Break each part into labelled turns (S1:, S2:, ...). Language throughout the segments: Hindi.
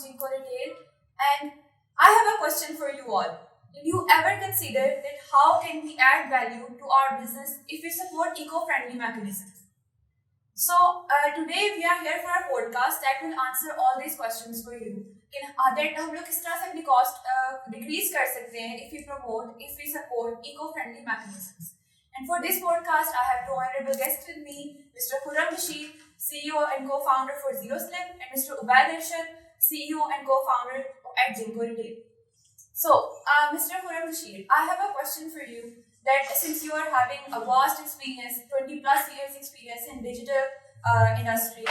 S1: Jinko Retail, and I have a question for you all. Did you ever consider that how can we add value to our business if we support eco-friendly mechanisms? So today we are here for a podcast that will answer all these questions for you. That हम लोग किस तरह से अपनी cost decrease कर सकते हैं if we support eco-friendly mechanisms. And for this podcast, I have two honorable guests with me, Mr. Khurram Bashir, CEO and co-founder for ZeroSlip, and Mr. Ubaid Irshad, CEO and co-founder at Jinko Retail. So, Mr. Khurram Bashir, I have a question for you. That since you are having a vast experience, 20 plus years experience in digital industry,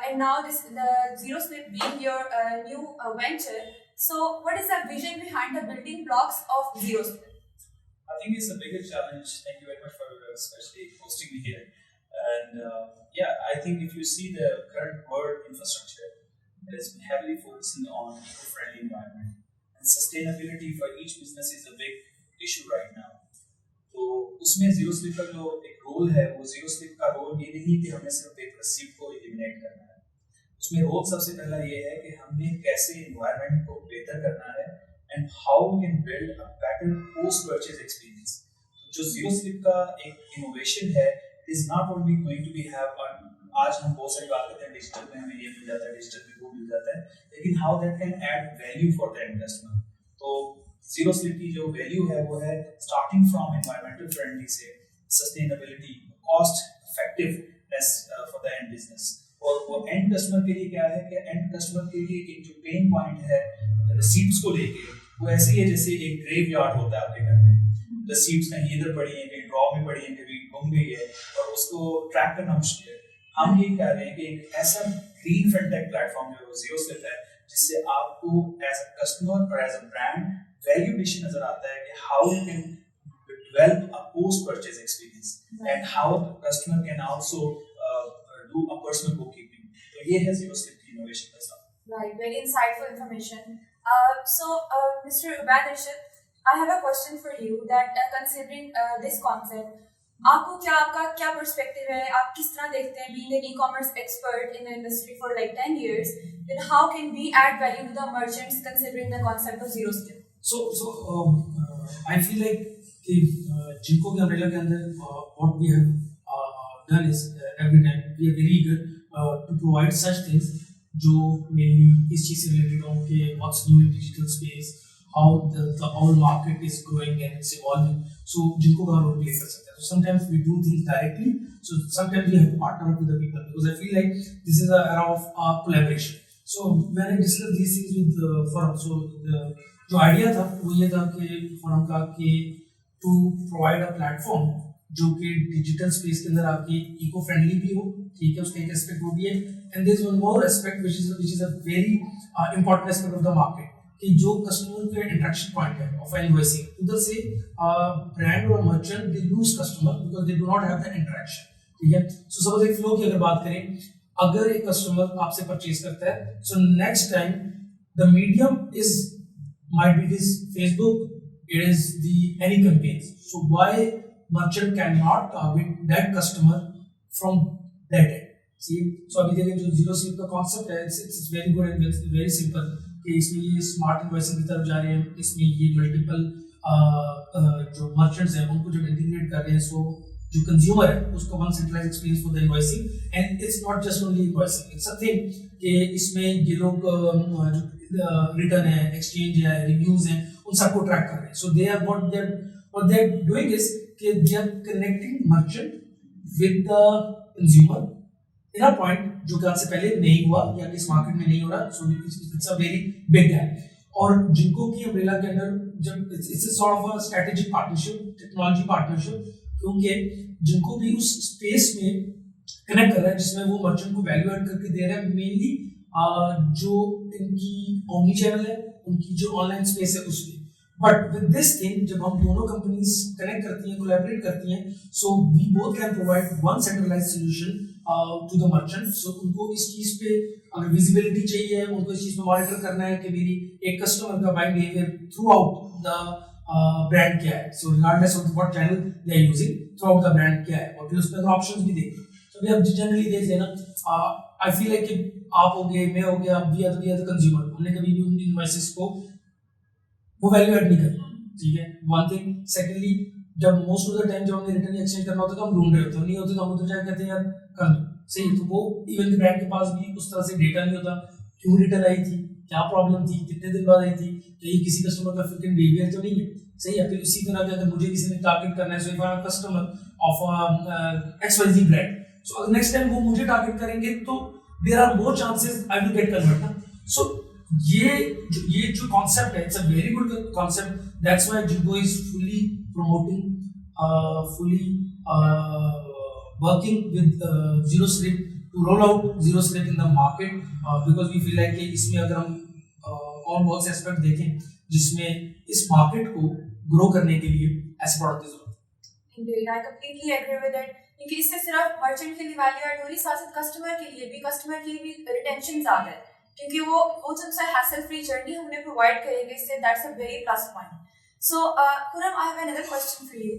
S1: and now the ZeroSlip being your new venture, so what is the vision behind the building blocks of ZeroSlip?
S2: I think it's a bigger challenge. Thank you very much for especially hosting me here. And I think if you see the current world infrastructure, it is heavily focusing on eco-friendly environment, and sustainability for each business is a big issue right now. तो उसमें जीरो स्लिप का जो एक रोल है, वो जीरो स्लिप का रोल ये नहीं कि हमें सिर्फ एक रसीद को एलिमिनेट करना है. उसमें रोल सबसे पहला ये है कि हमने कैसे एनवायरनमेंट को बेहतर करना है and how we can build a better post-purchase experience. So, जो Zero Slip का एक innovation है, is not only going to be have आज हम बहुत सारी बात करते हैं डिजिटल में हमें ये मिल जाता है, डिजिटल में वो मिल जाता है, लेकिन how that can add value for the end customer. तो Zero Slip की जो value है वो है starting from environmental friendly से sustainability, cost effectiveness for the end business. और वो end customer के लिए क्या है कि end customer के लिए एक जो pain point है receipts को लेके, वो ऐसे ही है जैसे एक ग्रेवयार्ड होता है आपके घर में. रिसीप्ट्स कहीं इधर पड़ी हैं, कहीं ड्रॉ में पड़ी हैं, कभी गुम गई है और उसको ट्रैक करना मुश्किल है. हम ये कह रहे हैं कि एक ऐसा ग्रीन फिनटेक प्लेटफॉर्म जो ZeroSlip है, जिससे आपको एज अ कस्टमर और as a brand value addition नजर आता है कि how you can develop a post purchase experience and how the customer can also do a personal bookkeeping. तो ये है ZeroSlip की innovation का साथ.
S1: Right, very insightful information. Mr. Ubaid Irshad, I have a question for you that considering this concept, आपका क्या perspective है, आप किस तरह देखते हैं being an e-commerce expert in the industry for like 10 years, then how can we add value to the merchants considering the concept of ZeroSlip?
S3: I feel like Jinko के umbrella के अंदर what we have done is every time we are very eager to provide such things जो mainly इस चीज़ से related हो कि what's new in digital space, how the whole market is growing and it's evolving. So जिनको का role play कर सकते हैं. So sometimes we do things directly. So sometimes we have to partner up with the people because I feel like this is an era of collaboration. So when I discussed these things with Forum, so जो idea था वो ये था कि Forum का कि to provide a platform जो कि डिजिटल स्पेस के अंदर आपकी इको फ्रेंडली भी हो, ठीक है, उसका एक एस्पेक्ट वो भी है. And there is one more aspect which is a very important aspect of the market कि जो कस्टमर के इंटरेक्शन पॉइंट है ऑफ इनवॉइसिंग, उधर से ब्रांड और merchant they lose customer because they do not have the interaction. ठीक है, सो सपोज एक फ्लो की अगर बात करें, अगर एक कस्टमर आपसे परचेज करता है, सो next time the medium is might be his Facebook, it is the any campaigns. So why merchant cannot target that customer from that end? See, so अभी देखिए जो ZeroSlip का concept है, it's very good and it's very simple कि इसमें ये smart invoicing की तरफ जा रहे हैं, इसमें ये multiple जो merchants हैं उनको जब integrate कर रहे हैं, so जो consumer है उसको one centralized experience for the invoicing, and it's not just only invoicing, it's a thing कि इसमें ये लोग जो रिटर्न है, एक्सचेंज है, रिव्यूज हैं, उन सबको ट्रैक कर रहे हैं. So they are what they are doing is कि they are connecting merchant with the consumer in a point जो कि आज से पहले नहीं हुआ या इस मार्केट में नहीं हो रहा. So it's a very big gap. और जिनको की अम्ब्रेला के अंदर जब it's a sort of a strategic partnership, technology partnership, क्योंकि जिनको भी उस स्पेस में कनेक्ट कर रहा है जिसमें वो मर्चेंट को वैल्यू ऐड करके दे रहा है, मेनली जो इनकी ओमनी चैनल है, उनकी जो ऑनलाइन स्पेस है उसमें. बट विद दिस थिंग जब हम दोनों कंपनीज कनेक्ट करती हैं, कोलैबोरेट करती हैं, so we both can provide one centralised solution to the merchant. So उनको इस चीज पे अगर विजिबिलिटी चाहिए, उनको इस चीज पे मॉनिटर करना है कि मेरी एक कस्टमर का buying behaviour throughout the brand क्या है, so regardless of what channel they are using, throughout the brand क्या है, और फिर उसमें ऑप्शंस भी देखें. सो वी हैव जनरली देख लेना. I feel like आप हो गए, मैं हो गया, वी आर द कंज्यूमर, हमने कभी भी उन इनवॉइसेस को वो वैल्यू ऐड नहीं करी, ठीक है, वन थिंग। सेकेंडली, जब मोस्ट ऑफ द टाइम जब हमें रिटर्न एक्सचेंज करना होता है तो हम ढूंढ रहे होते हैं, नहीं होते तो हम उधर जाकर कहते हैं यार कर दो, सही है। तो वो इवन के ब्रांड के पास भी उस तरह से डेटा नहीं होता, क्यों रिटर्न आई थी, क्या प्रॉब्लम थी, कितने दिन बाद आई थी, कहीं किसी कस्टमर का फ्रीक्वेंट बिहेवियर तो नहीं है, सही है। फिर उसी तरह अगर मुझे किसी ने टारगेट करना है, so if I am customer of XYZ brand, so next time वो मुझे टारगेट करेंगे तो there are more chances I will get convert. So ये जो कॉन्सेप्ट है, it's a very good concept, that's why Jinko is fully promoting, fully working with zero slip to roll out zero slip in the market, because we feel like कि इसमें अगर हम और बहुत से एस्पेक्ट देखें जिसमें इस मार्केट को ग्रो करने के लिए ऐसे प्रोडक्ट की जरूरत है।
S1: Indeed, I completely agree with it. क्योंकि इससे सिर्फ मर्चेंट के लिए वैल्यू ऐड हो रही, साथ साथ कस्टमर के लिए भी रिटेंशन ज्यादा है, क्योंकि वो जो सा हैसल फ्री जर्नी हमने प्रोवाइड करेंगे, इससे that's a very plus point. So, Khurram, I have another question for you.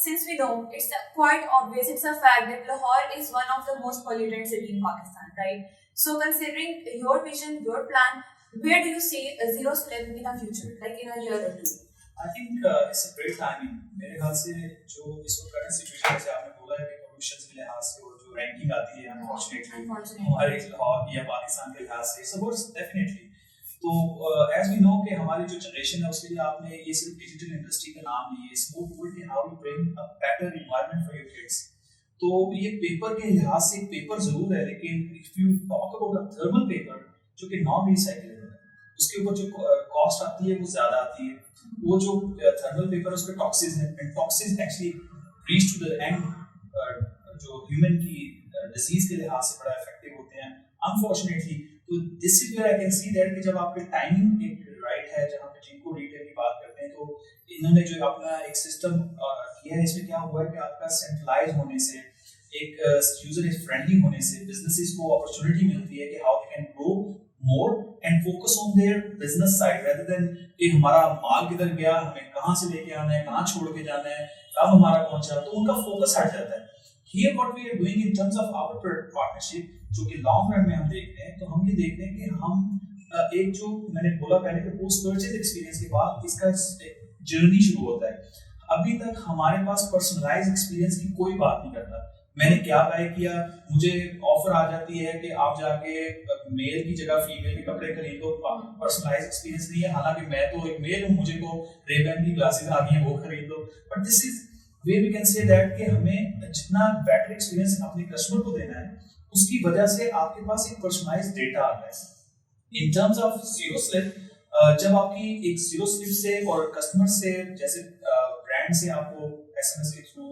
S1: Since we know, it's quite obvious, it's a fact that Lahore is one of the most polluted city in Pakistan, right? So, considering your vision, your plan, where do you see a zero slip in the future, like in a year or two?
S2: I think it's a great timing. मेरे ख्याल से जो इस वक्त करंट सिचुएशन है, जैसे आपने बोला है कि पोल्यूशन के लिहाज से और जो रैंकिंग आती है अनफॉर्चुनेटली हमारे लाहौर या पाकिस्तान के लिहाज से, इट्स वर्स डेफिनेटली। तो एज वी नो कि हमारी जो जनरेशन है उसके लिए आपने ये सिर्फ डिजिटल इंडस्ट्री का नाम नहीं है, इट्स मोर टूवर्ड कि how you bring a better environment for your kids. तो ये पेपर के लिहाज से पेपर जरूर है, लेकिन if you talk about a thermal paper जो कि नॉन रिसाइक्लेबल है, उसके ऊपर जो कॉस्ट आती है वो ज्यादा आती है। वो जो थर्मल पेपर उस पर टॉक्सिस है, and toxins actually reach to the end जो ह्यूमन की डिजीज के लिहाज से बड़ा इफेक्टिव होते हैं अनफॉर्चुनेटली। तो this is where I can see that कि जब आपके टाइमिंग एक राइट है, जहाँ पे जिनको रिटेल की बात करते हैं, तो इन्होंने जो अपना एक सिस्टम किया है, इसमें क्या हुआ है कि आपका सेंट्रलाइज होने से, एक यूजर फ्रेंडली होने से बिजनेसेस को अपॉर्चुनिटी मिलती है कि how they can grow more and focus on their business side rather than कि हमारा माल किधर गया, हमें कहाँ से लेके आना है, कहाँ छोड़ के जाना है, कब हमारा पहुंचा, तो उनका फोकस हट जाता है। Here what we are doing in terms of our partnership, जो कि लॉन्ग रन में हम देखते हैं, तो हम ये देखते हैं कि हम एक जो मैंने बोला पहले कि पोस्ट परचेज एक्सपीरियंस के बाद इसका जर्नी शुरू होता है। अभी तक हमारे पास पर्सनलाइज एक्सपीरियंस की कोई बात नहीं करता। मैंने क्या बाय किया, मुझे ऑफर आ जाती है कि आप जाके मेल की जगह फीमेल के कपड़े खरीद लो, पर्सनलाइज एक्सपीरियंस नहीं है। हालांकि मैं तो एक मेल हूँ, मुझे तो रेबैन की ग्लासेस आ गई हैं, वो खरीद लो। But this is way we can say that कि हमें जितना बेटर एक्सपीरियंस अपने कस्टमर को देना है, उसकी वजह से आपके पास एक पर्सनलाइज्ड डेटा आता है। In terms of zero slip, जब आपकी एक जीरो स्लिप से और कस्टमर से, जैसे ब्रांड से आपको एसएमएस के थ्रू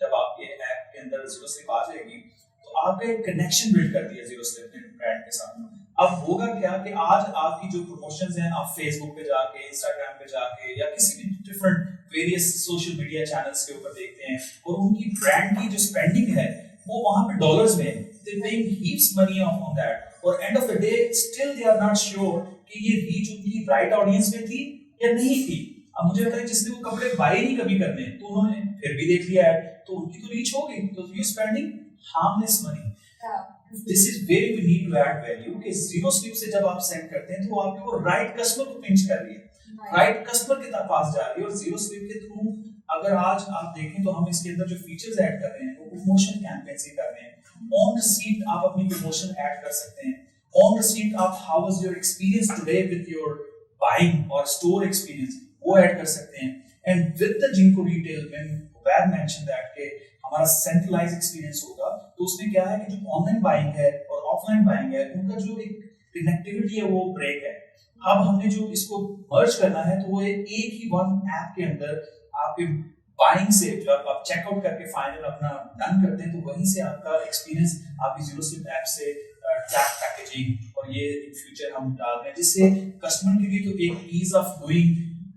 S2: जब आपके ऐप के अंदर जीरो स्लिप आ जाएगी, तो आपका एक कनेक्शन बिल्ड करती है जीरो स्लिप ने ब्रांड के साथ। अब होगा क्या कि आज आपकी जो प्रमोशंस हैं, आप फेसबुक पे जाके, इंस्टाग्राम पे जाके या किसी भी different various social media channels के ऊपर देखते हैं, और उनकी ब्रांड की जो स्पेंडिंग है वो वहां पे डॉलर्स में, they paying heaps money on that, और end of the day still they are not sure कि ये रीच उनकी राइट ऑडियंस में थी या नहीं थी। अब मुझे लगता है जिसने वो कपड़े बाय नहीं कभी करने, तो उन्होंने फिर भी देख लिया ऐड, तो उनकी तो रीच हो गई, तो you spending harmless money. This is where we need to add value कि जीरो स्लिप से जब आप सेंड करते हैं तो वो आपके वो राइट कस्टमर को पिंच कर रही है, राइट कस्टमर के पास जा रही है। और जीरो स्लिप के थ्रू अगर आज आप देखें तो हम इसके अंदर जो फीचर्स ऐड कर रहे हैं वो प्रमोशन कैंपेन से कर रहे हैं। ऑन रिसीट आप अपनी प्रमोशन ऐड कर सकते हैं, ऑन रिसीट आप how was your experience today with your buying और स्टोर एक्सपीरियंस वो ऐड कर सकते हैं। एंड विद द जिंको retail when Ubaid mentioned that कि हमारा सेंट्रलाइज एक्सपीरियंस होगा, तो उसमें क्या है कि जो ऑनलाइन बाइंग है और ऑफलाइन बाइंग है, उनका जो एक कनेक्टिविटी है वो ब्रेक है। अब हमने जो इसको मर्ज करना है, तो वो एक ही वन ऐप के अंदर आपके बाइंग से जब आप चेकआउट करके फाइनल अपना डन करते हैं, तो वहीं से आपका एक्सपीरियंस आपकी जीरो स्लिप ऐप से ट्रैक पैकेजिंग और ये इन फ्यूचर हम डाल रहे हैं, जिससे कस्टमर के लिए तो एक ease of doing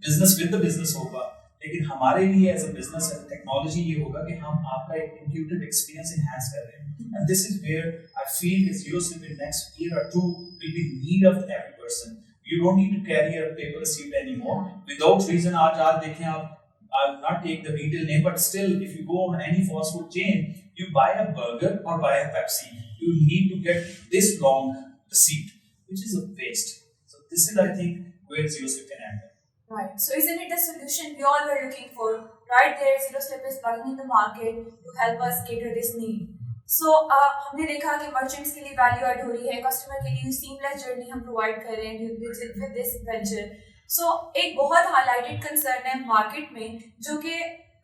S2: business with the business होगा, लेकिन हमारे लिए as a business as technology ये होगा कि हम आपका एक इंट्यूटिव एक्सपीरियंस एनहांस कर रहे हैं। And this is where I feel is zero slip in next year और to will be need of every person. You don't need to carry a paper receipt anymore. Without reason, आज देखें आप, I'll not take the retail name, but still, if you go on any fast food chain, you buy a burger or buy a Pepsi. you need to get this long receipt, which is a waste. So this is, I think, where ZeroSlip can add.
S1: Right. So isn't it the solution we all were looking for? Right there, ZeroSlip is plugging in the market to help us cater this need. So हमने देखा कि मर्चेंट्स के लिए वैल्यू ऐड हो रही है, कस्टमर के लिए सीमलेस जर्नी हम प्रोवाइड कर रहे हैं विद दिस वेंचर. सो एक बहुत हाईलाइटेड कंसर्न है मार्केट में जो कि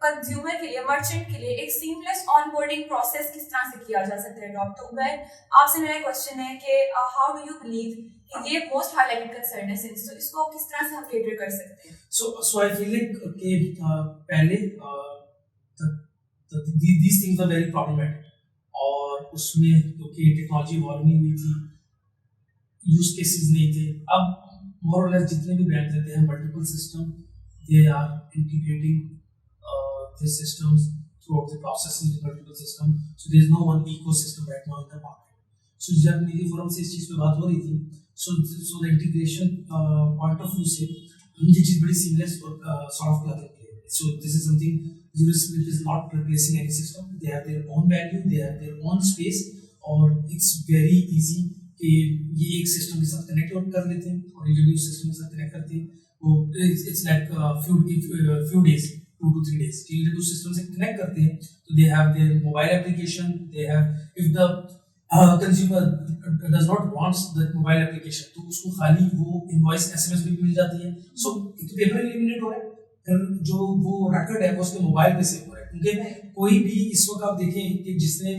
S1: कंज्यूमर के लिए, मर्चेंट के लिए एक सीमलेस ऑनबोर्डिंग प्रोसेस किस तरह से किया जा सकता है. डॉक्टर उबैर, आपसे मेरा क्वेश्चन है कि हाउ डू यू बिलीव कि ये मोस्ट हाईलाइटेड कंसर्न है सिंस, तो इसको किस तरह से हम कैटर कर सकते हैं?
S3: So I feel like कि पहले these things are very problematic. और उसमें क्योंकि टेक्नोलॉजी इवॉल्व नहीं हुई थी, यूज केसेस नहीं थे. अब मोर और लेस जितने भी ब्रांड्स देते हैं multiple system, they are integrating these systems throughout the processes with multiple system. So there is no one ecosystem right now in the market. So जब मेरी फोरम से इस चीज़ पे बात हो रही थी, so the integration point of view से ये चीज़ बड़ी seamless और sort of plug and play. So this is something ZeroSlip is not replacing any system. They have their own value, they have their own space, और it's very easy कि ये एक सिस्टम के साथ कनेक्ट कर लेते हैं और ये जो भी उस सिस्टम के साथ कनेक्ट करते हैं वो it's like few days, 2 to 3 days. ठीक है, जब उस सिस्टम से कनेक्ट करते हैं तो they have their mobile application, they have if the consumer does not wants that mobile application तो उसको खाली वो invoice SMS भी मिल जाती है. So एक पेपर एलिमिनेट हो रहा है, फिर जो वो रिकॉर्ड है वो उसके मोबाइल पे सेव हो रहा है. क्योंकि कोई भी इस वक्त आप देखें कि जिसने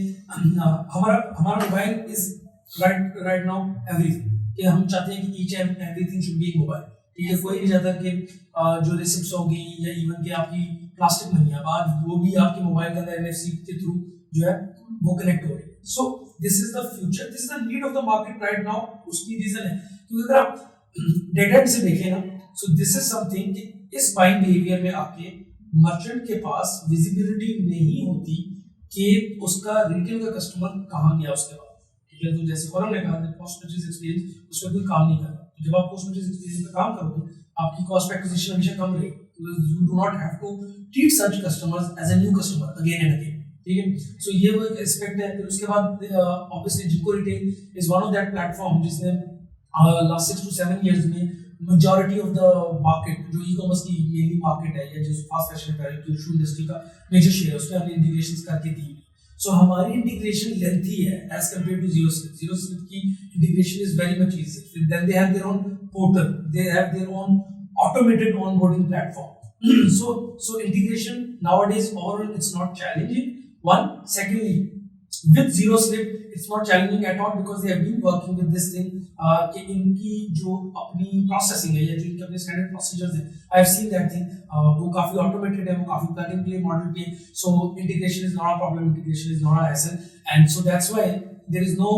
S3: हमारा mobile is right now everything, कि हम चाहते हैं कि each and everything should be mobile. ठीक है, कोई नहीं चाहता कि जो रिसिप्ट्स होगी या इवन कि आपकी प्लास्टिक मनी है आज वो भी आपके मोबाइल के अंदर NFC के थ्रू जो है वो कनेक्ट हो रही है. So this is the future, this is the need of the market right now. उसकी रीजन है क्योंकि अगर आप डेटा से देखें ना, सो दिस इज समथिंग कि इस बाइंग बिहेवियर में आके मर्चेंट के पास विजिबिलिटी नहीं होती कि उसका रिटेल का कस्टमर कहाँ गया उसके बाद. ठीक है, तो जैसे फॉरम ने कहा पोस्ट परचेज एक्सपीरियंस उसमें कोई काम नहीं कर रहा. तो जब आप पोस्ट परचेज एक्सपीरियंस पे काम करोगे आपकी कॉस्ट एक्विजिशन हमेशा कम रहेगी. You do not have to treat such customers as a new customer again and again. ठीक है, सो ये वो एक एस्पेक्ट है. फिर उसके बाद ऑब्वियसली जिको retail is one of that platform जिसने लास्ट 6 to 7 years में majority of the market जो ई-कॉमर्स की मेनली मार्केट है या जो फास्ट फैशन अपैरल की शू इंडस्ट्री का मेजर शेयर है उस पे हमने इंटीग्रेशंस करके दी. सो हमारी इंटीग्रेशन लेंथी है as compare to ZeroSlip. ZeroSlip की integration is very much easy. Then they have their own portal, they have their own automated onboarding platform. So integration nowadays overall it's not challenging. One, secondly, with ZeroSlip it's not challenging at all because they have been working with this thing. कि इनकी जो अपनी प्रोसेसिंग है या जो इनके अपने स्टैंडर्ड प्रोसीजर्स हैं, I have seen that thing, वो काफी ऑटोमेटेड है, वो काफी प्लग एंड प्ले मॉडल पे. So integration is not a problem, integration is not a hassle, and so that's why there is no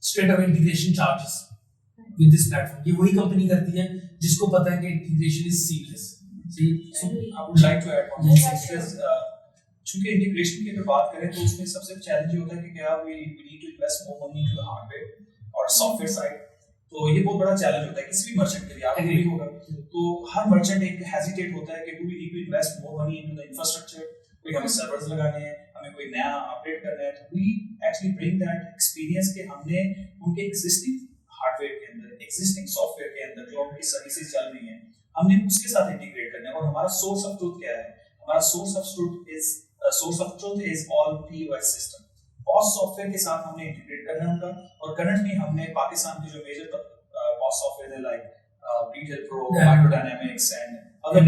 S3: straight away integration charges with this platform. ये वही कंपनी करती है जिसको पता है कि integration is seamless.
S2: So I would like to add one more thing because चूंकि इंटीग्रेशन की अगर बात करें तो उसमें सबसे चैलेंज होता है कि क्या we need to invest more money into the hardware और सॉफ्टवेयर साइड. तो ये बहुत बड़ा चैलेंज होता है किसी भी मर्चेंट के लिए. आपको भी होगा, तो हर मर्चेंट एक हेजिटेट होता है कि do we need to invest more money into the infrastructure. कोई हमें सर्वर्स लगाने हैं, हमें कोई नया अपडेट करना है, तो we actually bring that experience के हमने उनके एग्जिस्टिंग हार्डवेयर के अंदर, एग्जिस्टिंग सॉफ्टवेयर के अंदर जो उनकी सर्विसेज चल रही हैं हमने उसके साथ इंटीग्रेट करना है. और हमारा सोर्स ऑफ ट्रूथ क्या है? हमारा source of truth is all POS system. POS software के साथ हमने इंटीग्रेट करना है उनका. और करंटली हमने पाकिस्तान के जो मेजर POS सॉफ्टवेयर है like Retail Pro, Microdynamics and other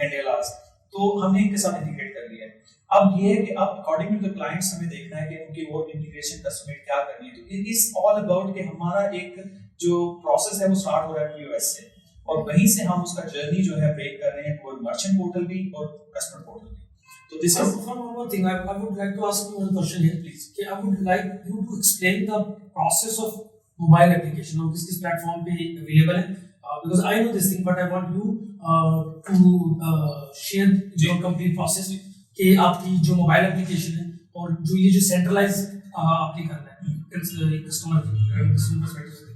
S2: Candelas, तो हमने इनके साथ इंटीग्रेट कर लिया है. अब ये है कि अब अकॉर्डिंग टू द क्लाइंट्स हमें देखना है कि उनकी वो इंटीग्रेशन कस्टमाइज क्या करनी है. तो इट इज ऑल अबाउट कि हमारा एक जो प्रोसेस है वो स्टार्ट हो रहा है POS से, और वहीं से हम उसका जर्नी जो है ब्रेक कर रहे हैं टुवर्ड मर्चेंट पोर्टल भी और कस्टमर पोर्टल भी. तो this is
S3: one more thing. I would like to ask you one question here, please. Okay, I would like you to explain the process of mobile application. और किस प्लेटफॉर्म पे अवेलेबल है? Because I know this thing, but I want you to share your complete process. कि आपकी जो मोबाइल एप्लीकेशन है और जो ये जो सेंट्रलाइज आपने करना है कस्टमर पर्सपेक्टिव से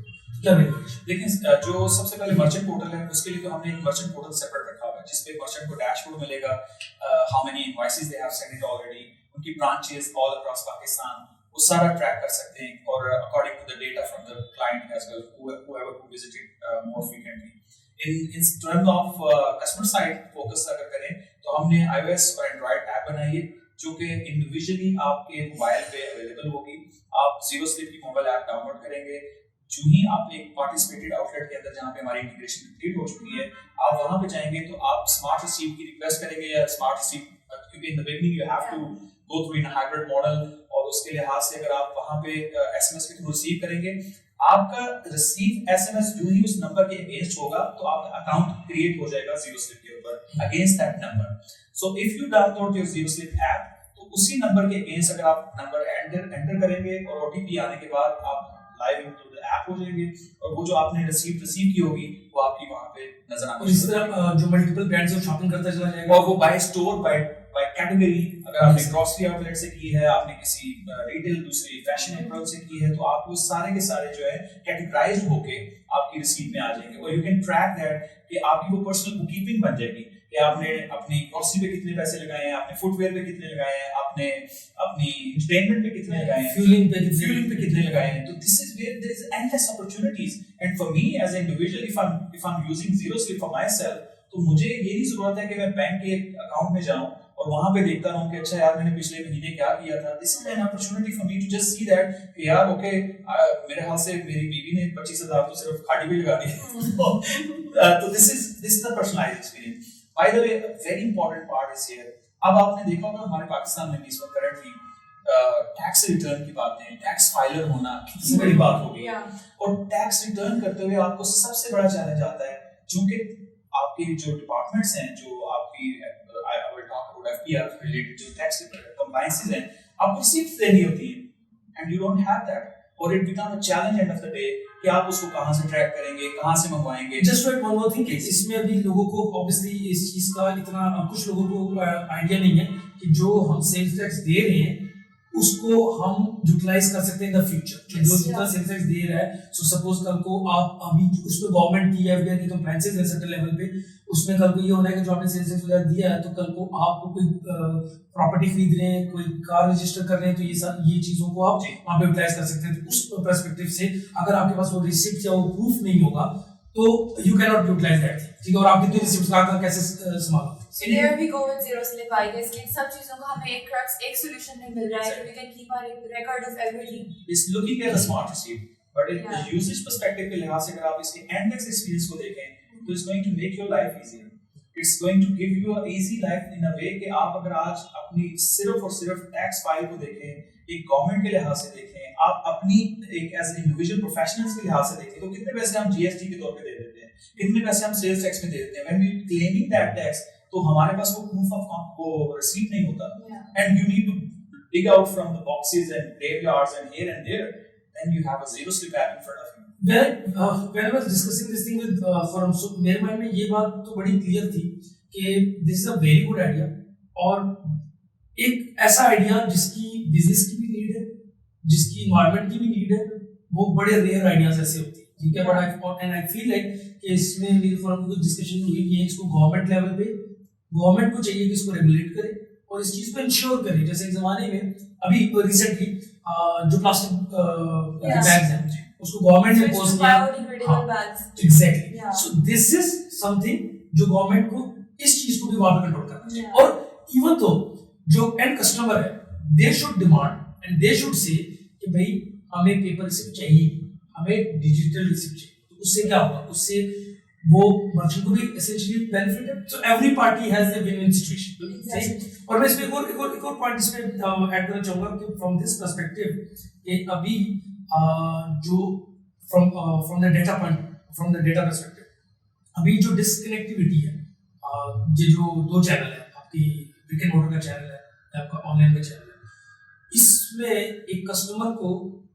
S3: क्या बेनिफिट?
S2: देखिए, जो सबसे पहले मर्चेंट पोर्टल है उसके लिए तो हमने एक मर्चेंट पोर्टल सेपरेट रखा हुआ है जिसपे मर्चेंट को डैशबोर्ड मिलेगा, how many invoices they have send it already, उनकी ब्रांचेस ऑल अक्रॉस पाकिस्तान, वो सारा ट्रैक कर सकते हैं और according to the data from the client as well whoever who visited more frequently. In terms of customer side focus अगर करें तो हमने iOS और Android ऐप बनाई है जो कि इंडिविजुअली आपके मोबाइल पे अवेलेबल होगी. आप जीरो स्लिप की मोबाइल ऐप डाउनलोड करेंगे, जो ही आप एक पार्टिसिपेटेड आउटलेट के अंदर जहाँ पे हमारी इंटीग्रेशन कंप्लीट हो चुकी है आप वहाँ पे जाएंगे तो आप स्मार्ट रिसीव की रिक्वेस्ट करेंगे या स्मार्ट रिसीव, क्योंकि in the beginning you have to go through in hybrid model, और उसके लिहाज से अगर आप वहाँ पे एसएमएस के थ्रू रिसीव करेंगे, आपका रिसीव एसएमएस जो ही उस नंबर के अगेंस्ट होगा तो आपका अकाउंट क्रिएट हो जाएगा जीरो स्लिप के ऊपर against that number. So if you download your zero slip app तो उसी नंबर के अगेंस्ट अगर आप नंबर एंटर करेंगे और ओटीपी आने के बाद आप लाइव इनटू द ऐप हो जाएंगे और वो जो आपने रिसीव की होगी वो आपकी वहां पे नजर आएगी.
S3: इस तरह जो मल्टीपल ब्रांड्स से शॉपिंग करता चला जाएगा
S2: और वो बाय स्टोर बाय कैटेगरी, अगर आपने ग्रोसरी आउटलेट से की है, आपने किसी रिटेल दूसरी फैशन एप्रोच से की है तो आप वो सारे के सारे जो है कैटेगराइज्ड होके आपकी रिसीट में आ जाएंगे और यू कैन ट्रैक दैट कि आपकी वो पर्सनल बुककीपिंग बन जाएगी कि आपने अपनी ग्रोसरी पे कितने पैसे लगाए हैं, आपने फुटवेयर पे कितने लगाए हैं, आपने अपनी एंटरटेनमेंट पे कितने लगाए हैं,
S3: फ्यूलिंग पे
S2: कितने लगाए हैं. तो this is where there is endless opportunities and for me as an individual if I am using ZeroSlip for myself तो मुझे ये नहीं जरूरत है कि मैं बैंक के अकाउंट में जाऊं और वहां पे देखता रहूं कि अच्छा यार मैंने पिछले महीने क्या किया था. This is an opportunity for me to just see that कि यार ओके मेरे हाथ से मेरी बीवी ने 25,000 तो सिर्फ खाड़ी पे लगा दी. तो this is the personalised experience. By the way very important part is here. अब आपने देखा होगा हमारे पाकिस्तान में भी इस वक्त करंटली टैक्स रिटर्न की बातें, टैक्स फाइलर होना कितनी बड़ी बात हो गई है और टैक्स रिटर्न करते हुए आपको सबसे बड़ा चैलेंज आता है क्योंकि आपके जो डिपार्टमेंट्स हैं, जो आपकी I will talk about FPR related to tax compliances हैं, आपको receipts देनी होती हैं and you don't have that or it become a challenge end of the day कि आप उसको कहाँ से ट्रैक करेंगे, कहाँ से मंगवाएंगे.
S3: Just wait one more thing कि इसमें अभी लोगों को obviously इस चीज का इतना कुछ लोगों को आइडिया नहीं है कि जो हम सेल्स टैक्स दे रहे हैं उसको हम यूटिलाइज कर सकते हैं इन द फ्यूचर. जो जितना सेल्स टैक्स दे रहा है सो सपोज कल को आप अभी उसमें गवर्नमेंट की एफडीआर की कंप्लायंसेस है सर्टेन लेवल पे, उसमें कल को ये होना है कि जो आपने सेल्स टैक्स वगैरह दिया है तो कल को आपको कोई प्रॉपर्टी खरीद रहे हैं, कोई कार रजिस्टर कर रहे हैं तो ये चीजों को आप वहां पे यूटिलाइज कर सकते हैं. तो उस पर्सपेक्टिव से अगर आपके पास वो रिसिप्ट या वो प्रूफ नहीं होगा तो you can not utilize that thing. ठीक है, और आप कितनी रिसिप्ट लाकर कैसे संभालोगे.
S1: So there we go with zero slip. I guess कि इन सब चीजों का हमें एक सॉल्यूशन में मिल रहा है कि we can keep our record of everything.
S2: It's looking at a smart receipt, but in the usage perspective के लिहाज से अगर आप इसके endless experience को देखें तो it's going to make your life easier. It's going to give you a easy life in a way कि आप अगर आज अपनी सिर्फ और सिर्फ टैक्स फाइल को देखें, एक गवर्नमेंट के लिहाज से देखें, आप अपनी एक एज एन इंडिविजुअल प्रोफेशनल्स के लिहाज से देखें तो कितने पैसे हम जीएसटी के तौर पे दे देते हैं, कितने पैसे हम सेल्स टैक्स में दे देते हैं. When we claiming that tax तो हमारे पास वो प्रूफ ऑफ वो रिसीट नहीं होता and you need to dig out from the boxes and graveyards and here and there, then you have a zero slip app in front of you.
S3: When I was discussing this thing with Forum, so मेरे माइंड में ये बात तो बड़ी क्लियर थी कि this is a very good idea और एक ऐसा आइडिया जिसकी बिजनेस की भी नीड है, जिसकी एनवायरनमेंट की भी नीड है, वो बड़े रेयर आइडियाज ऐसे होते हैं. ठीक है, बट आई फील लाइक कि इसमें मेरी फोरम में कुछ डिस्कशन हुई कि इसको गवर्नमेंट लेवल पे गवर्नमेंट को चाहिए कि इसको रेगुलेट करे और इस चीज को इंश्योर करे. जैसे एक जमाने में अभी रिसेंटली जो प्लास्टिक बैग्स हैं उसको गवर्नमेंट ने इम्पोज किया. Exactly. So this is something जो गवर्नमेंट को इस चीज को भी वहां पे कंट्रोल करना चाहिए. और इवन तो जो एंड कस्टमर है they should demand and they should say कि भाई हमें पेपर रिसिप्ट चाहिए, हमें डिजिटल रिसिप्ट चाहिए. तो उससे क्या होगा, उससे वो मर्चेंट को भी एसेंशियली बेनिफिट है. So every party has a win win situation. सही. और मैं इसमें एक और पॉइंट इसमें ऐड करना चाहूंगा कि फ्रॉम दिस पर्सपेक्टिव कि अभी जो फ्रॉम द डेटा पर्सपेक्टिव अभी जो डिस्कनेक्टिविटी है, ये जो दो चैनल है, आपकी ब्रिक एंड मोर्टर का चैनल है, आपका ऑनलाइन का चैनल है, इसमें एक कस्टमर को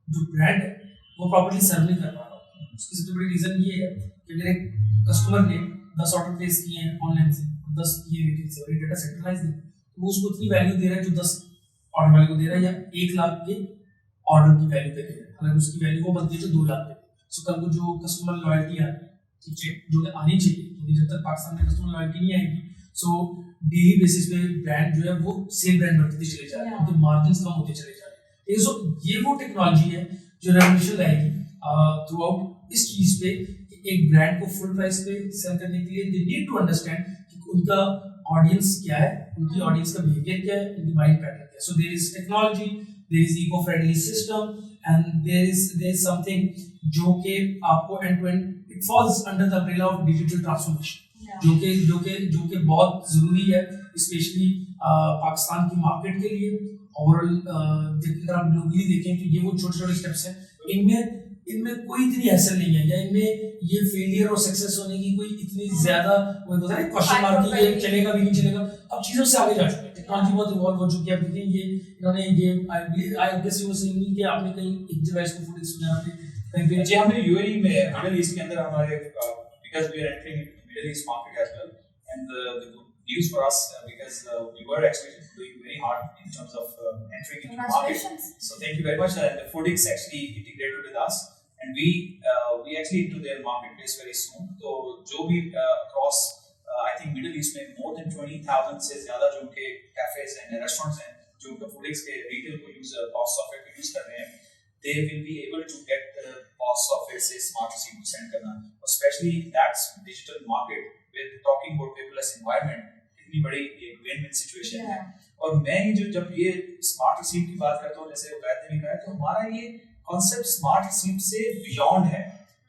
S3: जो ब्रांड है वो प्रॉपर्ली सर्व नहीं कर पा रहा. उसकी सबसे बड़ी रीजन ये है कि मेरे कस्टमर ने 10 ऑर्डर प्लेस किए हैं ऑनलाइन से, 10 किए रिटेल से, और ये डेटा सेंट्रलाइज है तो वो उसको इतनी वैल्यू दे रहा है जो 10 ऑर्डर वाले को दे रहा है या 1 लाख के ऑर्डर की वैल्यू पे दे रहा है, हालांकि उसकी वैल्यू को बनती है जो 2 लाख पे. सो कल को जो कस्टमर लॉयल्टी आ रही है, ठीक है, जो आनी चाहिए, क्योंकि जब तक पाकिस्तान में कस्टमर लॉयल्टी नहीं आएगी सो डेली बेसिस पे ब्रांड जो है वो सेम ब्रांड बढ़ते चले जा रहे हैं, उनके मार्जिन्स कम होते चले जा रहे हैं. सो ये वो टेक्नोलॉजी है जो रेवोल्यूशन लाएगी थ्रू आउट इस चीज पे कि एक ब्रांड को फुल प्राइस पे सेल करने के लिए दे नीड टू अंडरस्टैंड कि उनका ऑडियंस क्या है, उनकी ऑडियंस का बिहेवियर क्या है, उनकी माइंड पैटर्न क्या है. So there is technology, there is eco friendly system and there is something जो कि आपको end to end it falls under the umbrella of digital transformation, जो कि बहुत जरूरी है स्पेशली पाकिस्तान की मार्केट के लिए. ओवरऑल अगर हम ग्लोबली देखें तो ये वो छोटे छोटे स्टेप्स हैं, इनमें कोई इतनी हैसल नहीं है, या इनमें ये फेलियर और सक्सेस होने की कोई इतनी ज्यादा वो होता है क्वेश्चन मार्क की ये चलेगा भी नहीं चलेगा. अब चीजों से आगे जा चुके हैं, टेक्नोलॉजी बहुत इवॉल्व हो चुकी है. अब देखें ये इन्होंने ये आई गेस यू सेइंग कि आपने कहीं एक जगह इसको फुटेज सुना आपने कहीं पे.
S2: जी हमने यूएई में मिडिल ईस्ट के अंदर हमारे because we are entering middle east market as well and the news for us because we were actually doing very hard in terms of entering into the market. So thank you very much. The Foodix actually integrated with us, and we actually into their marketplace very soon. So जो भी across I think Middle East में more than 20,000 से ज़्यादा जो उनके cafes and restaurants हैं जो उनका Foodix के retail को use POS software को use कर रहे हैं, they will be able to get the POS software से smart receipt को send करना, especially that's digital market with talking about paperless environment. इतनी बड़ी एक विन-विन सिचुएशन है. और मैं ये जो जब ये स्मार्ट रिसीट की बात करता हूँ, जैसे उबैद ने भी कहा, तो हमारा ये कॉन्सेप्ट स्मार्ट रिसीट से बियॉन्ड है.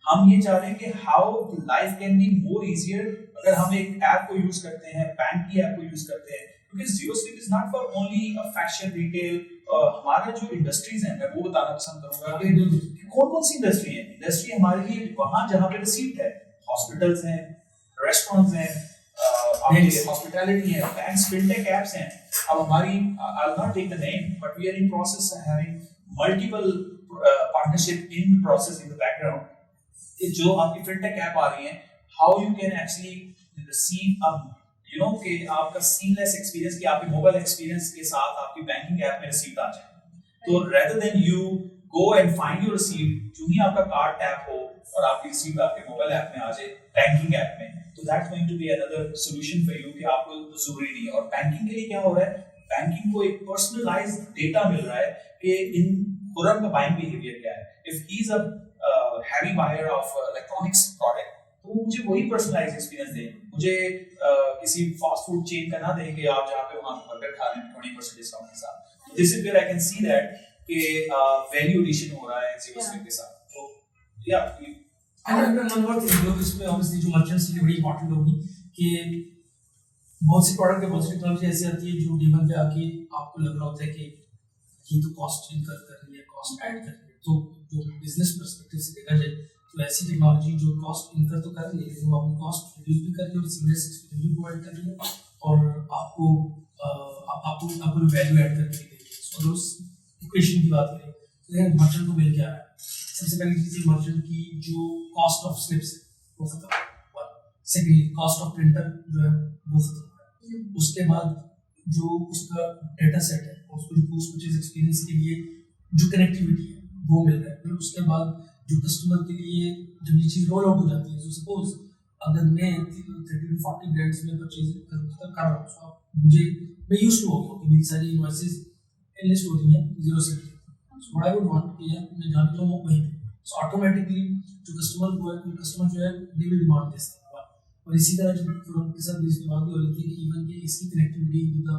S2: हम ये चाह रहे हैं कि how life can be more easier अगर हम एक ऐप को यूज करते हैं, बैंक की ऐप को यूज करते हैं, क्योंकि zero slip is not for only fashion retail. हमारा जो इंडस्ट्रीज हैं मैं वो बताना पसंद करूंगा कि कौन कौन सी इंडस्ट्री है. इंडस्ट्री हमारे लिए वहाँ जहाँ पे रिसीट है, हॉस्पिटल्स हैं, रेस्टोरेंट्स हैं, हॉस्पिटैलिटी है, बैंक्स, फिनटेक एप्स हैं. अब हमारी I will not take the name but we are in process having multiple partnership in process in the background कि जो आपकी फिनटेक ऐप आ रही हैं, how you can actually receive you know कि आपका सीमलेस एक्सपीरियंस कि आपके मोबाइल एक्सपीरियंस के साथ आपकी बैंकिंग ऐप में रिसीट आ जाए. तो rather than you go and find your receipt, जो ही आपका कार्ड टैप हो और आपकी रिसीट आपके मोबाइल ऐप में आ जाए, बैंकिंग ऐप में, तो that's going to be another solution for you कि आपको जरूरी नहीं है. और बैंकिंग के लिए क्या हो रहा है, बैंकिंग को एक पर्सनलाइज्ड डेटा मिल रहा है कि इन खुरम का बाइंग बिहेवियर क्या है. If he is a heavy buyer of electronics product, तो मुझे वही पर्सनलाइज्ड एक्सपीरियंस दे. मुझे किसी फास्ट फूड चेन का ना दें कि आप जहाँ पे वहाँ बर्गर खा रहे हैं 20% डिस्काउंट के साथ. This is where I can see that कि वैल्यू एडिशन हो रहा है जीरो स्लिप के साथ. तो या
S3: and one more thing जो इसमें obviously जो merchants के लिए बड़ी important होगी कि बहुत सी प्रोडक्ट है, बहुत सी टेक्नोलॉजी ऐसी आती है जो डीमन पे आके आपको लग रहा होता है कि ये तो कॉस्ट इनकर कर रही है, कॉस्ट ऐड कर रही है. तो जो बिजनेस पर्सपेक्टिव से देखा जाए तो ऐसी टेक्नोलॉजी जो कॉस्ट इनकर तो कर रही है लेकिन वो अपनी कॉस्ट रिड्यूस भी कर रही है और सीमलेस एक्सपीरियंस भी प्रोवाइड कर रही है और आपको वैल्यू ऐड करके दे रही है. सो उस इक्वेशन की बात करें तो मर्चेंट को मिल क्या है, सबसे पहली चीज मर्चेंट की जो कॉस्ट ऑफ स्लिप्स है वो खत्म है. सेकंडली कॉस्ट ऑफ प्रिंटर जो है वो खत्म है. उसके बाद जो उसका डेटा सेट है उसको जो पोस्ट परचेज एक्सपीरियंस के लिए जो कनेक्टिविटी है वो मिल रहा है. फिर उसके बाद जो कस्टमर के लिए जब ये चीज़ रोल आउट हो जाती है, तो सपोज अगर मैं 30 to 40 ब्रांड्स में परचेज कर रहा हूँ, तो मुझे मैं यूज्ड टू हो गया कि मेरी सारी इनवॉइसेस एनलिस्ट हो रही हैं जीरो से. व्हाट आई वुड वांट कि यार मैं जान लूँ वहीं पे, सो ऑटोमेटिकली जो कस्टमर जो है दे विल डिमांड दिस. और इसी तरह जब के साथ भी बात भी हो रही थी कि इवन के इसकी connectivity with the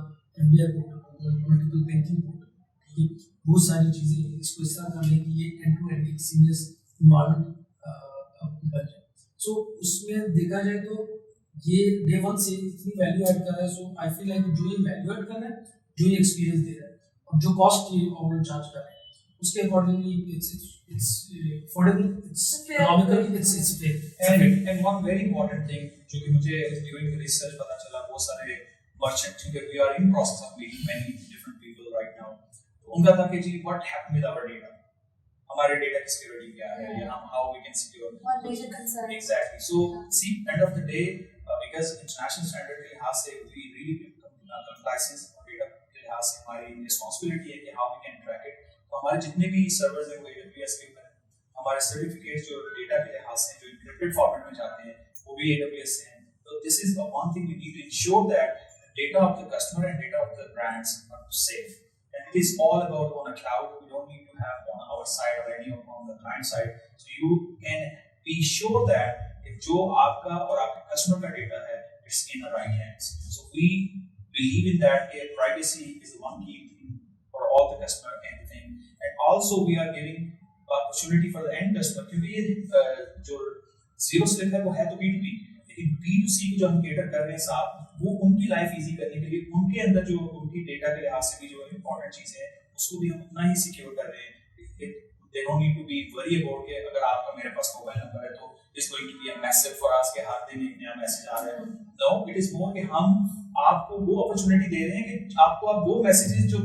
S3: MBR portal, multiple banking portal, ठीक है, बहुत सारी चीज़ें इसको इस तरह करने की ये एंड टू एंड एक सीमलेस इन्वायरमेंट बन जाए. सो उसमें देखा जाए तो ये डे वन से इतनी वैल्यू ऐड कर रहा है. सो आई फील लाइक जो ये वैल्यू ऐड कर रहा है, जो ये एक्सपीरियंस दे रहा है और जो कॉस्ट ये ओवरऑल चार्ज कर रहा है, उसके accordingly it's affordable, it's economical, it's fair.
S2: And one very important thing जो कि मुझे during the research पता चला, बहुत सारे merchant क्योंकि we are in process of meeting many different people right now, तो उनका था कि जी what happened with our data, हमारे data की security क्या है, या हम how we can secure.
S1: One major concern.
S2: Exactly. So see end of the day because international standard के लिहाज से we really compliance और data के लिहाज से हमारी responsibility है कि how we can track it. तो हमारे जितने भी सर्वर्स हैं वो AWS के ऊपर हैं, हमारे सर्टिफिकेट्स जो डेटा के लिहाज से जो एन्क्रिप्टेड फॉर्मेट में जाते हैं वो भी AWS से हैं. तो this is one thing we need to ensure that data of the customer and data of the brands are safe, and it is all about on a cloud. We our side or any on the client side, so you can be sure that जो आपका और आपके कस्टमर का डेटा है, it's in the right hands. So we believe in that privacy is the one key thing for all the customer and everything, and also we are giving opportunity for the end customer, क्योंकि ये जो जीरो स्लिप है वो है तो B2B, लेकिन B2C को जो हम केटर कर रहे हैं साथ, वो उनकी लाइफ इजी करने के लिए उनके अंदर जो उनकी डेटा के लिहाज से भी जो इम्पोर्टेंट चीज़ है उसको भी हम उतना ही सिक्योर कर रहे हैं. They don't need to be worry about कि अगर आपका मेरे पास मोबाइल नंबर है तो it's going to be a massive for us के हाथ में एक नया मैसेज आ रहा है. No, it is more कि हम आपको वो अपॉर्चुनिटी दे रहे हैं कि आपको अब वो मैसेजेस जो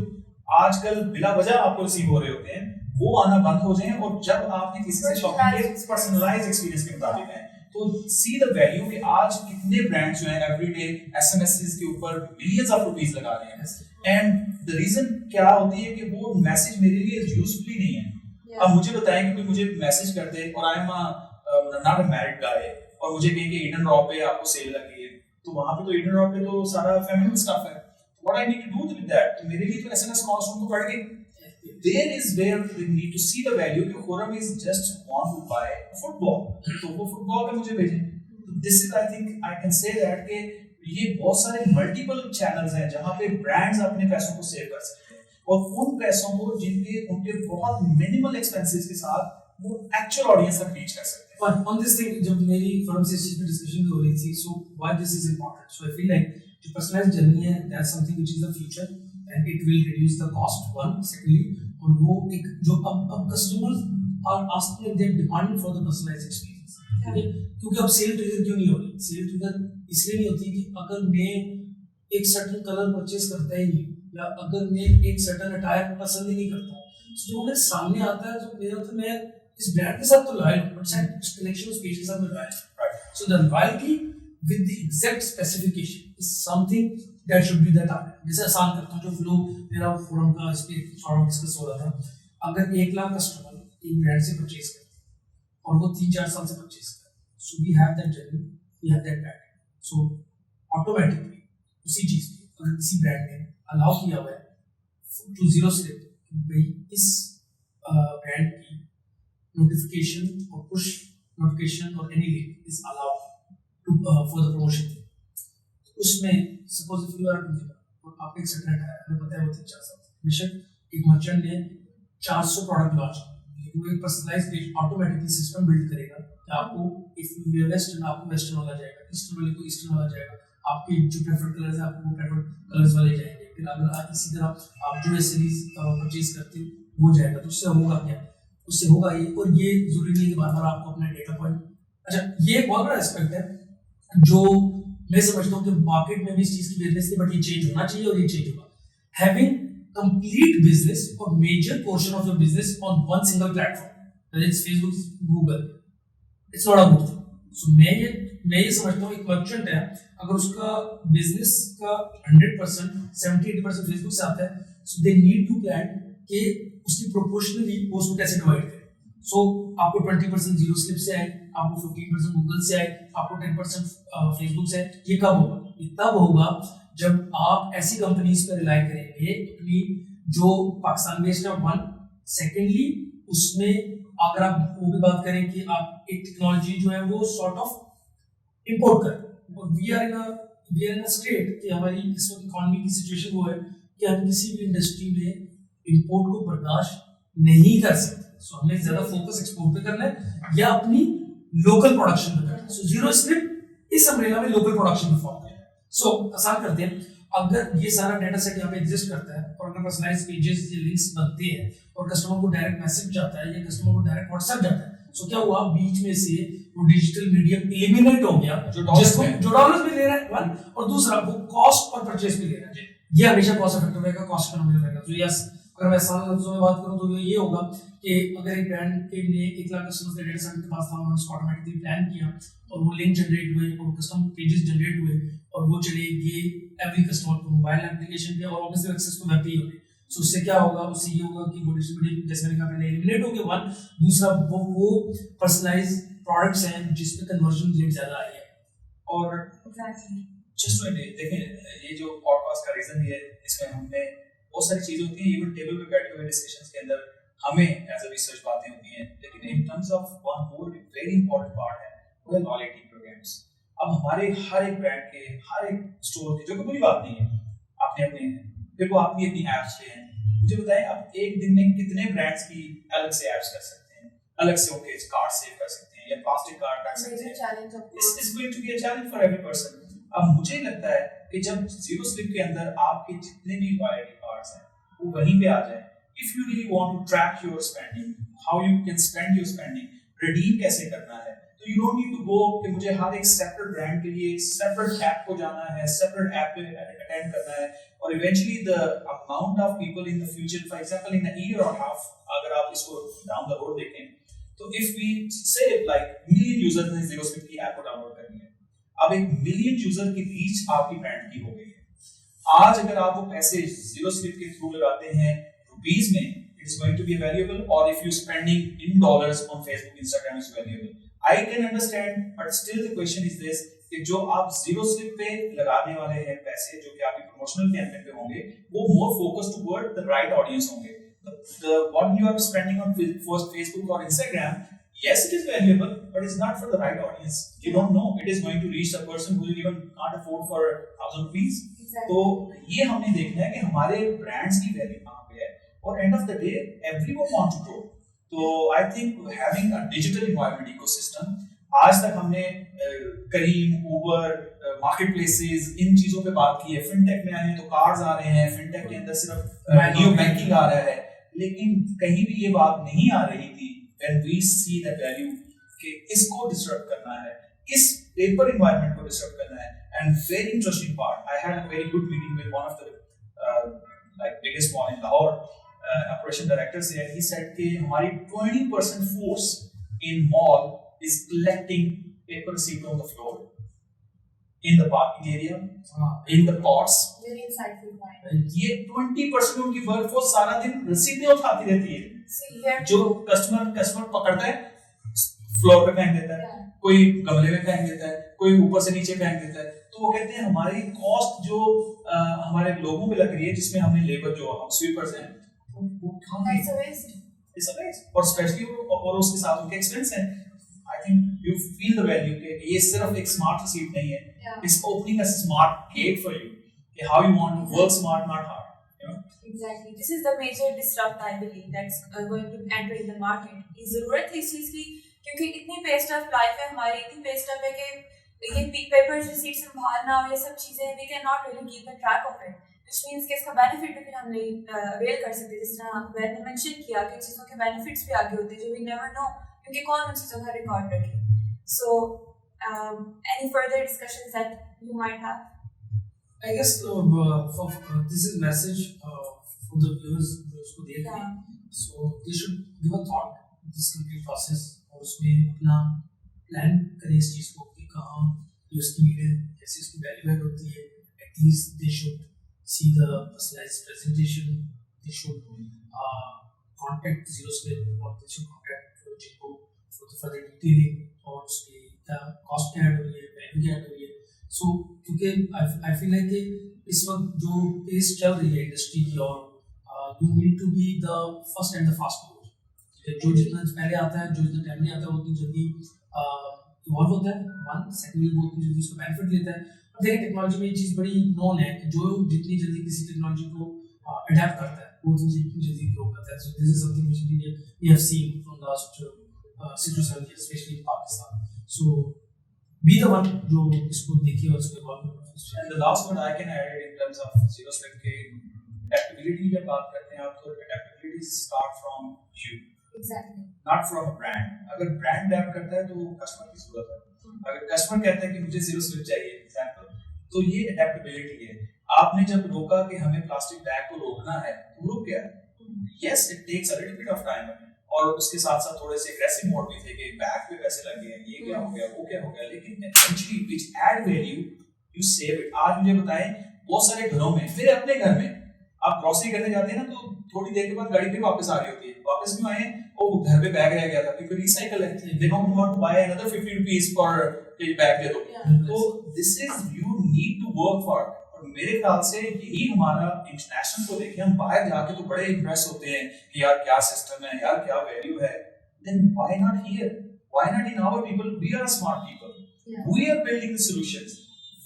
S2: आजकल बिला वजह आपको रिसीव हो रहे होते हैं वो आना बंद हो जाएं, और जब आपने किसी से शॉपिंग की पर्सनलाइज्ड एक्सपीरियंस के मुताबिक है तो सी द वैल्यू कि आज कितने ब्रांड्स जो हैं एवरीडे एसएमएस के ऊपर मिलियंस ऑफ रुपीस लगा रहे हैं, एंड द रीजन क्या होती है कि वो मैसेज मेरे लिए यूजफुली नहीं है. अब मुझे बताएं कि कोई मुझे मैसेज कर दे और I am not a married guy और मुझे कहें कि ईडन रॉ पे आपको सेल लगी है, तो वहां पे तो ईडन रॉ पे तो सारा फैमिली स्टफ है. What I need to do with that, मेरे लिए तो एसएमएस कॉस्ट उनको बढ़ गई. There is where we need to see the value कि Khurram is just want to buy football, तो वो फुटबॉल पे मुझे भेजें. This is I think I can say that कि ये बहुत सारे मल्टीपल चैनल्स हैं जहाँ पे ब्रांड्स अपने पैसों को सेव कर सकते हैं, और उन पैसों को जिनके उनके बहुत मिनिमल एक्सपेंसेस के साथ वो एक्चुअल ऑडियंस तक रीच कर सकते हैं.
S3: But on this thing, जब मेरी फर्म से इस चीज पे डिस्कशन हो रही थी, so why this is important? So I feel like जो personalized journey है, that's something which is the future and it will reduce the cost. One, secondly, और वो एक जो अब customers are asking and they're demanding for the personalized experience. ठीक है? क्योंकि अब सेल ट्रिगर क्यों नहीं हो रही? सेल ट्रिगर इसलिए नहीं होती कि अगर मैं एक सर्टन कलर परचेज करता ही नहीं, या अगर मैं एक सर्टन अटायर पसंद ही नहीं करता, तो जो मेरे सामने आता है, जो मेरा तो मैं इस ब्रांड के साथ तो लॉयल हूं, बट शायद उस कलेक्शन उस पेज के साथ मैं लॉयल हूं. So the loyalty with the exact specification is something that should be the target. जैसे आसान करता हूं, जो फ्लो मेरा फोरम का इस पे थोड़ा डिस्कस हो रहा था, अगर 1 लाख कस्टमर एक ब्रांड से परचेज करते हैं और वो 3-4 साल से परचेज करते हैं, so we have that journey, we have that pattern. So automatically उसी चीज पे अगर किसी ब्रांड ने अलाउ किया हुआ है टू जीरो स्लिप, भाई इस ब्रांड की notification or push notification or any link is allowed to for the promotion thing. उसमें suppose if you are a consumer और आप एक सेटनेट है, हमें पता है वो 3-4 साल बेशक एक मर्चेंट ने 400 प्रोडक्ट लॉन्च, लेकिन वो एक personalised page automatically system build करेगा कि आपको इफ यू आर वेस्टर्न आपको वेस्टर्न वाला जाएगा, ईस्टर्न वाले को ईस्टर्न वाला जाएगा, आपके जो प्रेफर्ड कलर्स है आपको प्रेफर्ड कलर्स वाले जाएंगे. फिर अगर आप इसी तरह आप जो एसेसरीज परचेज करते हो वो जाएगा. तो उससे होगा क्या, उससे होगा ये, और ये जरूरी नहीं है कि बार-बार आपको अपना डेटा पॉइंट. अच्छा, ये एक बहुत बड़ा एस्पेक्ट है जो मैं समझता हूँ कि मार्केट में भी इस चीज की अवेयरनेस है, बट ये चेंज होना चाहिए और ये चेंज होगा. हैविंग कंप्लीट बिजनेस और major portion of your business on one single platform, that is Facebook, Google, it's not a good thing. So मैं ये समझता हूँ एक मर्चेंट है, अगर उसका बिजनेस का 100% 70-80% फेसबुक से आता है, सो दे नीड टू प्लान कि उसकी प्रोपोर्शनली वो उसको कैसे डिवाइड करें. सो आपको 20% जीरो स्लिप से आए, आपको 15% गूगल से आए, आपको 10% फेसबुक से आए. ये कब होगा? ये तब होगा जब आप ऐसी कंपनीज पर रिलाई करेंगे अपनी जो पाकिस्तान बेस्ड है. वन, सेकेंडली उसमें अगर आप वो भी बात करें कि आप एक टेक्नोलॉजी जो है वो सॉर्ट ऑफ इंपोर्ट करें. We are in a state कि हमारी इस वक्त इकोनॉमी की सिचुएशन वो है कि हम किसी भी इंडस्ट्री में इंपोर्ट को बर्दाश्त नहीं कर सकते. सो हमें ज्यादा फोकस एक्सपोर्ट पे करना है या अपनी लोकल प्रोडक्शन पे करना है. सो जीरो स्लिप इस अम्ब्रेला में लोकल प्रोडक्शन पे फॉर्म करना है. सो आसान करते हैं, अगर ये सारा डेटा सेट यहाँ पे एग्जिस्ट करता है और अगर पर्सनलाइज्ड पेजेस या लिंक्स बनते हैं और कस्टमर को डायरेक्ट मैसेज जाता है या कस्टमर को डायरेक्ट व्हाट्सएप जाता है, सो क्या हुआ, बीच में से वो डिजिटल मीडियम एलिमिनेट हो गया जो डॉलर्स में ले रहा है. वन, और दूसरा वो कॉस्ट पर परचेज पे ले रहा है. ये हमेशा कॉस्ट इफेक्टिव रहेगा, कॉस्ट इकोनॉमिक रहेगा. तो यस, अगर मैं आसान लफ्जों में बात करूं तो ये होगा कि अगर एक ब्रांड के ने 1 लाख कस्टमर्स का डेटा सेट के पास था, उन्होंने उसको ऑटोमेटिकली प्लान किया और वो लिंक जनरेट हुए और कस्टम पेजेस जनरेट हुए और वो चले गए एवरी कस्टमर को मोबाइल एप्लीकेशन पे और ऑब्वियसली एक्सेस तो वेब पे ही होगी. सो उससे क्या होगा, उससे ये होगा कि वो डिस्ट्रीब्यूशन जैसे मैंने कहा पहले एलिमिनेट हो गया. वन, दूसरा वो पर्सनलाइज्ड प्रोडक्ट्स हैं जिस पे कन्वर्जन रेट ज्यादा आई है. और
S1: एग्जैक्टली
S2: जस्ट देखें, ये जो पॉडकास्ट का रीजन भी है, इसमें हमने बहुत सारी चीजें होती हैं इवन टेबल पे बैठे हुए डिस्कशंस के अंदर हमें एज अ रिसर्च बातें होती हैं, लेकिन in terms of one more very important part है वो है लॉयल्टी प्रोग्राम्स। अब हमारे हर एक ब्रांड के, हर एक स्टोर के, जो कि बुरी बात नहीं है, अपने अपने फिर वो अपनी अपनी ऐप्स पे हैं। मुझे बताएं आप एक दिन में कितने ब्रांड्स की अलग से ऐप्स कर सकते हैं, अलग से उनके कार्ड सेव कर सकते हैं या प्लास्टिक कार्ड रख सकते हैं। It's going to be a challenge for every person. अब मुझे लगता है कि जब जीरो स्लिप के अंदर आपके जितने भी लॉयल्टी कार्ड्स हैं वो वहीं पे आ जाए, if you really want to track your spending, how you can spend your spending, redeem कैसे करना है, तो you don't need to go कि मुझे हर एक सेपरेट ब्रांड के लिए सेपरेट ऐप को जाना है, सेपरेट ऐप पे अटेंड करना है, और eventually the amount of people in the future, for example in a year और हाफ, अगर आप इसको डाउन द रोड देखें, तो इफ वी से लाइक मिलियन यूजर्स ने जीरो स्लिप की ऐप को डाउनलोड करनी है, अब एक मिलियन यूजर की रीच आपकी ब्रांड की हो गई है। आज अगर आप वो पैसे जीरो स्लिप के थ्रू लगाते हैं रुपीस में, it is going to be valuable, or if you spending in dollars on Facebook, Instagram is valuable. I can understand, but still the question is this, कि जो आप जीरो स्लिप पे लगाने वाले हैं पैसे, जो कि आपकी प्रमोशनल कैंपेन पे होंगे, वो more focused toward the right audience होंगे। The what you are spending on Facebook or Instagram, yes, it is valuable, but it's not for the right audience. You don't know it is going to reach a person who even can't afford for 1,000 rupees. तो ये हमने देखना है कि हमारे ब्रांड्स की वैल्यू कहाँ पे है, और end of the day everyone wants to grow. तो I think having a digital environment ecosystem, आज तक हमने करीम, उबर, मार्केट प्लेसेस, इन चीजों पे बात की है, फिनटेक में आए हैं तो कार्ड्स आ रहे हैं, फिनटेक के अंदर सिर्फ नियो बैंकिंग आ रहा है, लेकिन कहीं भी ये बात नहीं आ रही थी when we see the value कि इसको डिस्टर्ब करना है, इस पेपर एनवायरनमेंट को डिस्टर्ब करना है। And very interesting part, I had a very good meeting with one of the like biggest mall in Lahore, operation directors there. He said कि हमारी 20% force in mall is collecting paper receipt on the floor, in the parking area, in the pots.
S1: Very insightful point.
S2: ये 20% उनकी वर्कफोर्स सारा दिन रसीदें उठाती रहती है, जो कस्टमर पकड़ता है, फ्लोर पे फेंक देता है, कोई गमले में फेंक देता है, कोई ऊपर से नीचे फेंक देता है। तो वो कहते हैं हमारी कॉस्ट जो हमारे लोगों पे लग रही है, जिसमें हमने लेबर जो हम स्वीपर्स हैं, वो
S1: That's a waste.
S2: It's a waste. और स्पेशली और उसके साथ उनके एक्सपेंस हैं। I think you feel the value कि ये सिर्फ एक स्मार्ट रिसीट नहीं है, it's opening a smart gate for you कि how you want to work smart, not hard. You know?
S1: Exactly. This is the major disrupt I believe that's going to enter in the market. ये जरूरत है इस चीज की, क्योंकि इतनी पेस्ट ऑफ लाइफ है हमारी, इतनी पेस्ट ऑफ है कि ये पेपर रिसीट संभालना और ये सब चीजें we cannot really keep a track of it, which means कि इसका बेनिफिट भी फिर हम नहीं अवेल कर सकते। जिस तरह आपने मेंशन किया कि चीजों के बेनिफिट्स भी आगे होते हैं जो we never know, क्योंकि कौन उन चीजों का रिकॉर्ड रखे। So any further discussions that you might have?
S3: I guess this is message for the viewers जो इसको देख रहे हैं, so they should give a thought this complete process, और उसमें अपना प्लान करें इस चीज को कि कहाँ उसकी मीडिया कैसे इसकी वैल्यू ऐड होती है। At least they should see the personalized presentation, they should contact Zero Slip, or they should contact Jinko for the further detailing, और उसकी क्या कॉस्ट क्या ऐड हो रही है, वैल्यू क्या ऐड हो रही है। सो क्योंकि आई फील लाइक कि इस वक्त जो पेस चल रही है इंडस्ट्री की, और you need to be the first and the fast mover, जो जितना पहले आता है, जो जितना टाइम नहीं आता है, वो उतनी जल्दी इवॉल्व होता है। वन सेकंडली वो उतनी जल्दी उसका बेनिफिट लेता है। अब देखिए टेक्नोलॉजी में ये चीज़ बड़ी नॉन है कि जो जितनी जल्दी किसी टेक्नोलॉजी को अडेप्ट करता है, वो जितनी जल्दी ग्रो करता है। So this is something which we have seen from last 6 to 7 years, especially in Pakistan. So be the one जो इसको देखिए और इसको इवॉल्व करे।
S2: And the last one I can add in terms of zero slip के adaptability जब बात करते हैं आप, तो adaptability start from you,
S1: Exactly.
S2: not from a brand. अगर brand adapt करता है तो कस्टमर की जरूरत है, अगर कस्टमर कहता है कि मुझे जीरो स्लिप चाहिए एग्जांपल, तो ये adaptability है। आपने जब रोका कि हमें प्लास्टिक बैग को रोकना है, तो रुक गया। Yes, it takes a little bit of time, और उसके साथ साथ थोड़े से एग्रेसिव मोड भी थे कि बैग पे पैसे लग गए, ये क्या हो गया, वो क्या हो गया, लेकिन actually which add value you save it. आज मुझे बताएं, बहुत सारे घरों में, मेरे अपने घर में, आप ग्रोसरी करने जाते हैं ना, तो थोड़ी देर के बाद गाड़ी फिर वापस आ रही होती है, वापस क्यों आए, वो घर पे बैग रह गया था क्योंकि रिसाइकल है, they don't want to buy another 50 rupees for ये बैग दे दो। तो this is, you need to work for मेरे ख्याल से यही हमारा इंटरनेशनल को देखें, हम बाहर जाके तो बड़े इंप्रेस होते हैं कि यार क्या सिस्टम है, यार क्या वैल्यू है, then why not here? Why not in our people? We are smart people.
S1: Yeah.
S2: We are building the solutions.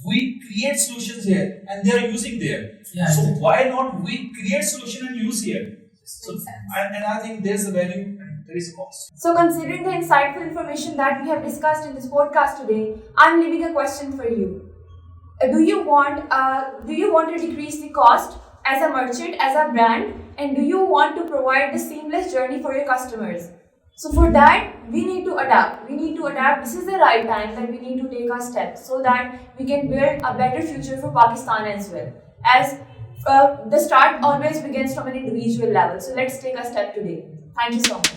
S2: We create solutions here and they are using there.
S3: Yeah,
S2: So
S3: exactly.
S2: why not we create solution and use here? So,
S1: Makes sense.
S2: and I think there's a value and there is a cost.
S1: So, considering the insightful information that we have discussed in this podcast today, I'm leaving a question for you. Do you want to decrease the cost as a merchant, as a brand, and do you want to provide the seamless journey for your customers? So for that, we need to adapt. This is the right time that we need to take our steps so that we can build a better future for Pakistan as well. As the start always begins from an individual level. So let's take a step today. Thank you so much.